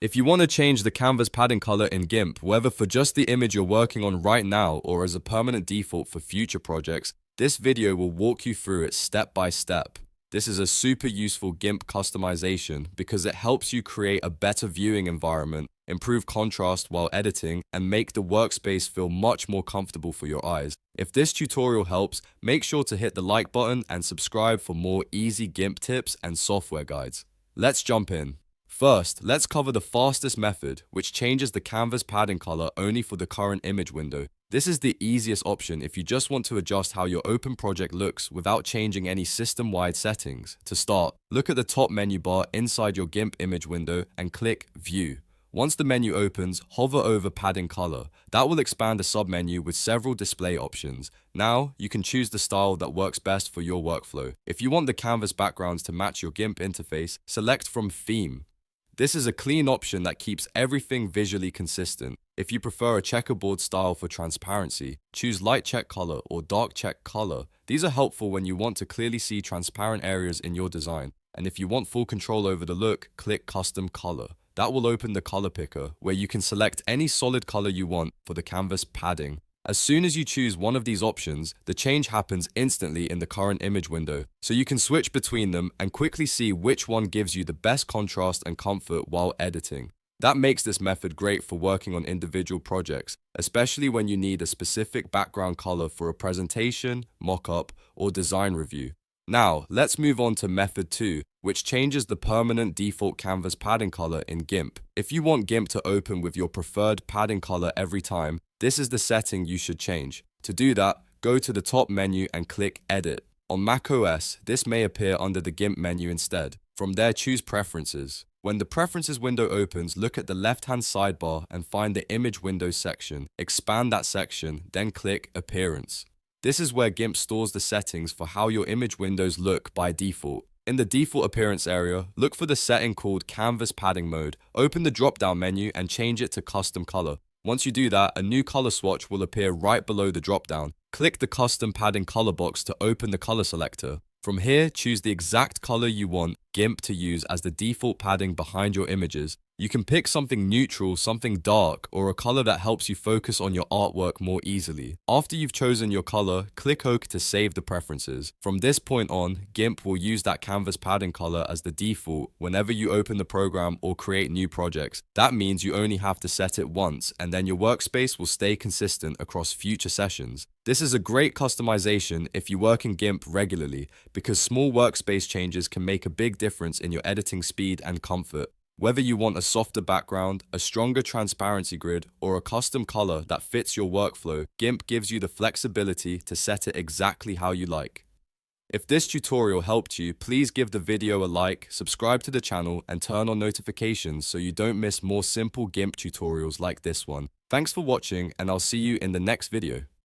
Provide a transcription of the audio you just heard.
If you want to change the canvas padding color in Gimp, whether for just the image you're working on right now or as a permanent default for future projects, this video will walk you through it step by step. This is a super useful Gimp customization because it helps you create a better viewing environment, improve contrast while editing, and make the workspace feel much more comfortable for your eyes. If this tutorial helps, make sure to hit the like button and subscribe for more easy Gimp tips and software guides. Let's jump in. First, let's cover the fastest method, which changes the canvas padding color only for the current image window. This is the easiest option if you just want to adjust how your open project looks without changing any system-wide settings. To start, look at the top menu bar inside your Gimp image window and click View. Once the menu opens, hover over Padding Color. That will expand a submenu with several display options. Now, you can choose the style that works best for your workflow. If you want the canvas backgrounds to match your Gimp interface, select from Theme. This is a clean option that keeps everything visually consistent. If you prefer a checkerboard style for transparency, choose light check color or dark check color. These are helpful when you want to clearly see transparent areas in your design. And if you want full control over the look, click custom color. That will open the color picker, where you can select any solid color you want for the canvas padding. As soon as you choose one of these options, the change happens instantly in the current image window, so you can switch between them and quickly see which one gives you the best contrast and comfort while editing. That makes this method great for working on individual projects, especially when you need a specific background color for a presentation, mock-up, or design review. Now, let's move on to method 2, which changes the permanent default canvas padding color in Gimp. If you want Gimp to open with your preferred padding color every time, this is the setting you should change. To do that, go to the top menu and click Edit. On macOS, this may appear under the Gimp menu instead. From there, choose Preferences. When the Preferences window opens, look at the left-hand sidebar and find the Image Windows section. Expand that section, then click Appearance. This is where Gimp stores the settings for how your image windows look by default. In the default appearance area, look for the setting called Canvas Padding Mode. Open the drop-down menu and change it to Custom Color. Once you do that, a new color swatch will appear right below the drop-down. Click the Custom Padding Color box to open the color selector. From here, choose the exact color you want Gimp to use as the default padding behind your images. You can pick something neutral, something dark, or a color that helps you focus on your artwork more easily. After you've chosen your color, click OK to save the preferences. From this point on, Gimp will use that canvas padding color as the default whenever you open the program or create new projects. That means you only have to set it once, and then your workspace will stay consistent across future sessions. This is a great customization if you work in Gimp regularly, because small workspace changes can make a big difference in your editing speed and comfort. Whether you want a softer background, a stronger transparency grid, or a custom color that fits your workflow, Gimp gives you the flexibility to set it exactly how you like. If this tutorial helped you, please give the video a like, subscribe to the channel, and turn on notifications so you don't miss more simple Gimp tutorials like this one. Thanks for watching, and I'll see you in the next video.